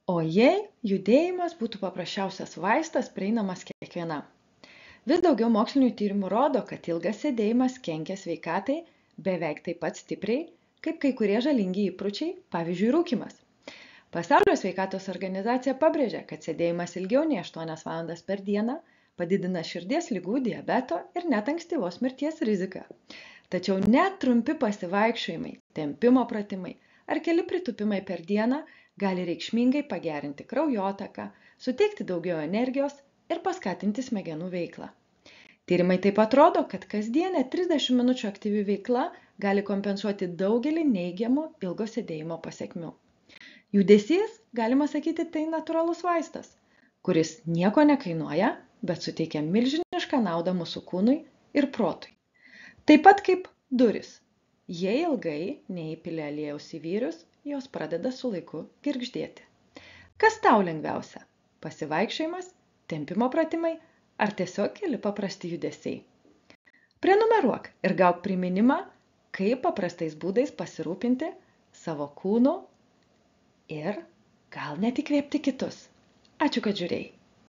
O jei judėjimas būtų paprasčiausias vaistas prieinamas kiekvienam. Vis daugiau mokslinių tyrimų rodo, kad ilgas sėdėjimas kenkia sveikatai beveik taip pat stipriai, kaip kai kurie žalingi įpročiai, pavyzdžiui, rūkymas. Pasaulio sveikatos organizacija pabrėžia, kad sėdėjimas ilgiau nei 8 valandas per dieną padidina širdies ligų, diabeto ir net ankstyvos mirties riziką. Tačiau net trumpi pasivaikščiojimai, tempimo pratimai ar keli pritūpimai per dieną gali reikšmingai pagerinti kraujotaką, suteikti daugiau energijos ir paskatinti smegenų veiklą. Tyrimai taip pat rodo, kad kasdienė 30 minučių aktyvi veikla gali kompensuoti daugelį neigiamų ilgo sėdėjimo pasekmių. Judesys, galima sakyti, tai natūralus vaistas, kuris nieko nekainuoja, bet suteikia milžinišką naudą mūsų kūnui ir protui. Taip pat kaip durys. Jei ilgai neįpili aliejaus į vyrius, jos pradeda su laiku girgždėti. Kas tau lengviausia? Pasivaikščiojimas, tempimo pratimai ar tiesiog keli paprasti judesiai? Prenumeruok ir gauk priminimą, kaip paprastais būdais pasirūpinti savo kūnu ir gal net įkvėpti kitus. Ačiū, kad žiūrėjai.